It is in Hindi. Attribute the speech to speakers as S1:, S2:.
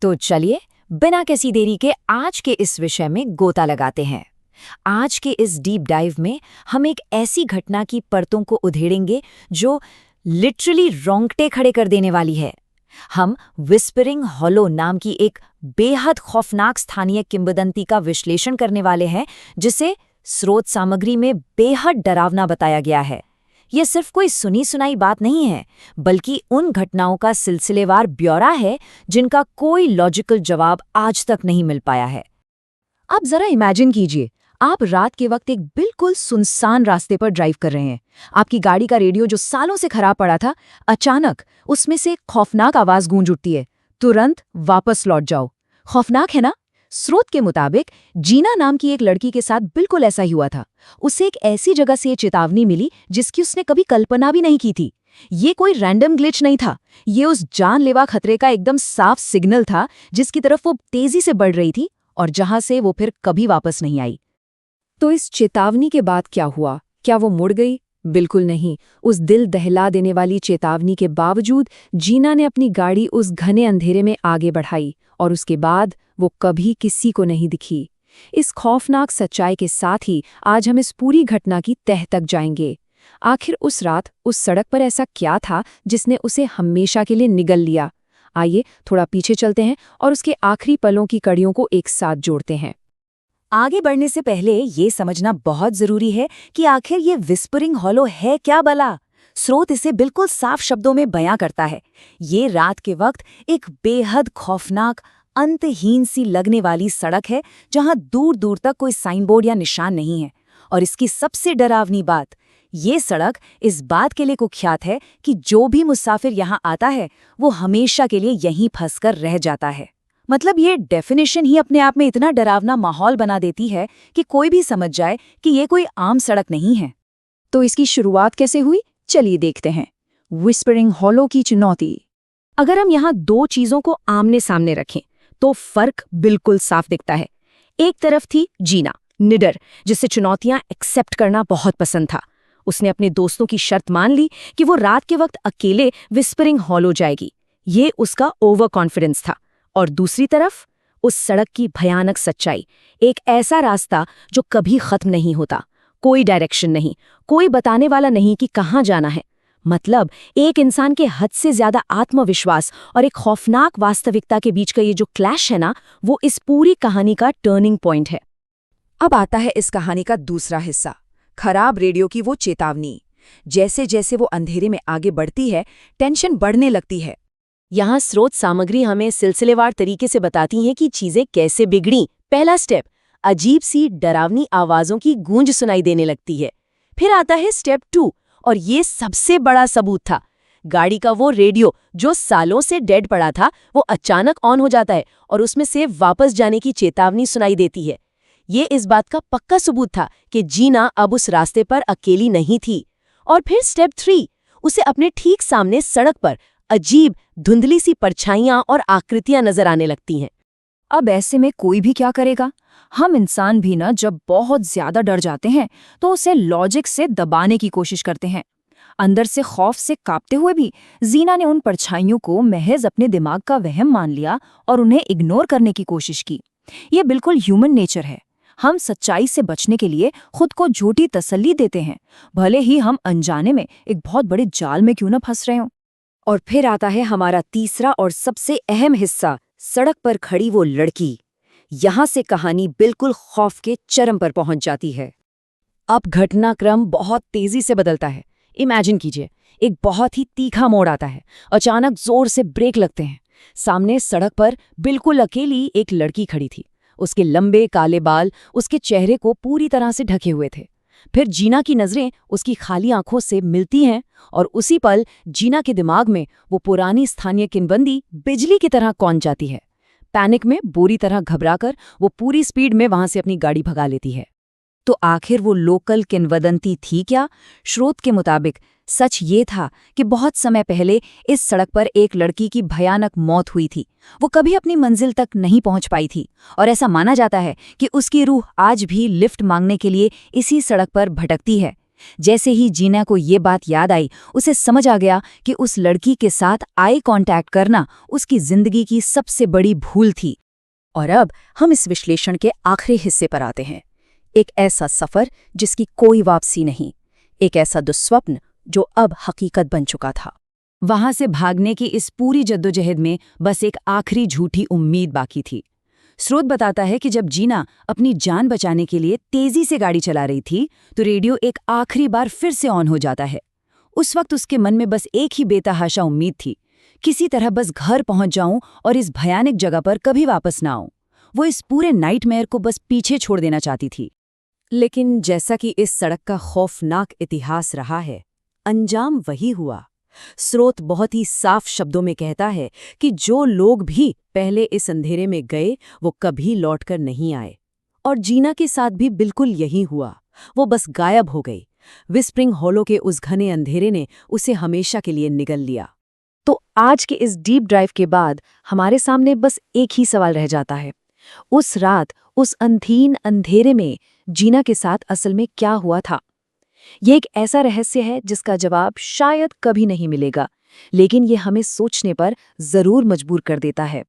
S1: तो चलिए बिना किसी देरी के आज के इस विषय में गोता लगाते हैं। आज के इस डीप डाइव में हम एक ऐसी घटना की परतों को उधेड़ेंगे जो लिटरली रोंगटे खड़े कर देने वाली है। हम विस्परिंग हॉलो नाम की एक बेहद खौफनाक स्थानीय किंवदंती का विश्लेषण करने वाले हैं, जिसे स्रोत सामग्री में बेहद डरावना बताया गया है। यह सिर्फ कोई सुनी सुनाई बात नहीं है, बल्कि उन घटनाओं का सिलसिलेवार ब्यौरा है जिनका कोई लॉजिकल जवाब आज तक नहीं मिल पाया है।
S2: आप जरा इमेजिन कीजिए, आप रात के वक्त एक बिल्कुल सुनसान रास्ते पर ड्राइव कर रहे हैं। आपकी गाड़ी का रेडियो जो सालों से खराब पड़ा था, अचानक उसमें से एक खौफनाक आवाज गूंज उठती है, तुरंत वापस लौट जाओ। खौफनाक है ना? स्रोत के मुताबिक जीना नाम की एक लड़की के साथ बिल्कुल ऐसा ही हुआ था। उसे एक ऐसी जगह से ये चेतावनी मिली जिसकी उसने कभी कल्पना भी नहीं की थी। ये कोई रैंडम ग्लिच नहीं था, ये उस जानलेवा खतरे का एकदम साफ सिग्नल था जिसकी तरफ वो तेजी से बढ़ रही थी और जहां से वो फिर कभी वापस नहीं आई।
S3: तो इस चेतावनी के बाद क्या हुआ? क्या वो मुड़ गई? बिल्कुल नहीं। उस दिल दहला देने वाली चेतावनी के बावजूद जीना ने अपनी गाड़ी उस घने अंधेरे में आगे बढ़ाई और उसके बाद वो कभी किसी को नहीं दिखी। इस खौफनाक सच्चाई के साथ ही आज हम इस पूरी घटना की तह तक जाएंगे। आखिर उस रात उस सड़क पर ऐसा क्या था जिसने उसे हमेशा के लिए निगल लिया? आइए थोड़ा पीछे चलते हैं और उसके आखिरी पलों की कड़ियों को एक साथ जोड़ते हैं।
S1: आगे बढ़ने से पहले ये समझना बहुत जरूरी है कि आखिर ये विस्परिंग हॉलो है क्या भला। स्रोत इसे बिल्कुल साफ शब्दों में बयां करता है। ये रात के वक्त एक बेहद खौफनाक, अंतहीन सी लगने वाली सड़क है जहां दूर दूर तक कोई साइन बोर्ड या निशान नहीं है। और इसकी सबसे डरावनी बात, ये सड़क इस बात के लिए कुख्यात है कि जो भी मुसाफिर यहाँ आता है वो हमेशा के लिए यहीं फंसकर रह जाता है। मतलब ये डेफिनेशन ही अपने आप में इतना डरावना माहौल बना देती है कि कोई भी समझ जाए कि ये कोई आम सड़क नहीं है।
S3: तो इसकी शुरुआत कैसे हुई, चलिए देखते हैं। विस्परिंग हॉलो की चुनौती।
S2: अगर हम यहाँ दो चीजों को आमने सामने रखें तो फर्क बिल्कुल साफ दिखता है। एक तरफ थी जीना, निडर, जिसे चुनौतियां एक्सेप्ट करना बहुत पसंद था। उसने अपने दोस्तों की शर्त मान ली कि वो रात के वक्त अकेले विस्परिंग हॉलो जाएगी। ये उसका ओवर कॉन्फिडेंस था। और दूसरी तरफ उस सड़क की भयानक सच्चाई, एक ऐसा रास्ता जो कभी खत्म नहीं होता, कोई डायरेक्शन नहीं, कोई बताने वाला नहीं कि कहाँ जाना है। मतलब एक इंसान के हद से ज्यादा आत्मविश्वास और एक खौफनाक वास्तविकता के बीच का ये जो क्लैश है ना, वो इस पूरी कहानी का टर्निंग पॉइंट है।
S3: अब आता है इस कहानी का दूसरा हिस्सा, खराब रेडियो की वो चेतावनी। जैसे जैसे वो अंधेरे में आगे बढ़ती है, टेंशन बढ़ने लगती है।
S2: यहाँ स्रोत सामग्री हमें सिलसिलेवार तरीके से बताती है कि चीजें कैसे बिगड़ी। पहला स्टेप, अजीब सी डरावनी आवाजों की गूंज सुनाई देने लगती है। फिर आता है स्टेप 2 और ये सबसे बड़ा सबूत था। गाड़ी का वो रेडियो जो सालों से डेड पड़ा था, वो अचानक ऑन हो जाता है और उसमें से वापस जाने की चेतावनी सुनाई देती है। ये इस बात का पक्का सबूत था कि जीना अब उस रास्ते पर अकेली नहीं थी। और फिर स्टेप 3, उसे अपने ठीक सामने सड़क पर अजीब धुंधली सी परछाइयां और आकृतियां नजर आने लगती हैं।
S1: अब ऐसे में कोई भी क्या करेगा? हम इंसान भी ना जब बहुत ज्यादा डर जाते हैं तो उसे लॉजिक से दबाने की कोशिश करते हैं। अंदर से खौफ से कांपते हुए भी जीना ने उन परछाइयों को महज अपने दिमाग का वहम मान लिया और उन्हें इग्नोर करने की कोशिश की। ये बिल्कुल ह्यूमन नेचर है। हम सच्चाई से बचने के लिए खुद को झूठी तसल्ली देते हैं, भले ही हम अनजाने में एक बहुत बड़े जाल में क्यों न फंस रहे हों। और फिर आता है हमारा तीसरा और सबसे अहम हिस्सा, सड़क पर खड़ी वो लड़की। यहाँ से कहानी बिल्कुल खौफ के चरम पर पहुंच जाती है। अब घटनाक्रम बहुत तेजी से बदलता है। इमेजिन कीजिए, एक बहुत ही तीखा मोड़ आता है। अचानक जोर से ब्रेक लगते हैं। सामने सड़क पर बिल्कुल अकेली एक लड़की खड़ी थी। उसके लंबे काले बाल उसके चेहरे को पूरी तरह से ढके हुए थे। फिर जीना की नजरें उसकी खाली आंखों से मिलती हैं और उसी पल जीना के दिमाग में वो पुरानी स्थानीय किंवदंती बिजली की तरह कौंध जाती है। पैनिक में बुरी तरह घबराकर वो पूरी स्पीड में वहां से अपनी गाड़ी भगा लेती है। तो आखिर वो लोकल किंवदंती थी क्या? स्रोत के मुताबिक सच ये था कि बहुत समय पहले इस सड़क पर एक लड़की की भयानक मौत हुई थी। वो कभी अपनी मंजिल तक नहीं पहुंच पाई थी और ऐसा माना जाता है कि उसकी रूह आज भी लिफ्ट मांगने के लिए इसी सड़क पर भटकती है। जैसे ही जीना को ये बात याद आई, उसे समझ आ गया कि उस लड़की के साथ आई कांटेक्ट करना उसकी जिंदगी की सबसे बड़ी भूल थी।
S2: और अब हम इस विश्लेषण के आखिरी हिस्से पर आते हैं। एक ऐसा सफर जिसकी कोई वापसी नहीं, एक ऐसा दुस्वप्न जो अब हकीकत बन चुका था।
S1: वहां से भागने की इस पूरी जद्दोजहद में बस एक आखिरी झूठी उम्मीद बाकी थी। स्रोत बताता है कि जब जीना अपनी जान बचाने के लिए तेजी से गाड़ी चला रही थी, तो रेडियो एक आखिरी बार फिर से ऑन हो जाता है। उस वक्त उसके मन में बस एक ही बेतहाशा उम्मीद थी, किसी तरह बस घर पहुंच जाऊं और इस भयानक जगह पर कभी वापस ना आऊं। वो इस पूरे नाइटमेयर को बस पीछे छोड़ देना चाहती थी।
S2: लेकिन जैसा कि इस सड़क का खौफनाक इतिहास रहा है, अंजाम वही हुआ। स्रोत बहुत ही साफ शब्दों में कहता है कि जो लोग भी पहले इस अंधेरे में गए वो कभी लौटकर नहीं आए। और जीना के साथ भी बिल्कुल यही हुआ। वो बस गायब हो गई। विस्परिंग हॉलो के उस घने अंधेरे ने उसे हमेशा के लिए निगल लिया। तो आज के इस डीप ड्राइव के बाद हमारे सामने बस एक ही सवाल रह जाता है। उस रात, उस अंधीन अंधेरे में जीना के साथ असल में क्या हुआ था? ये एक ऐसा रहस्य है जिसका जवाब शायद कभी नहीं मिलेगा, लेकिन ये हमें सोचने पर जरूर मजबूर कर देता है।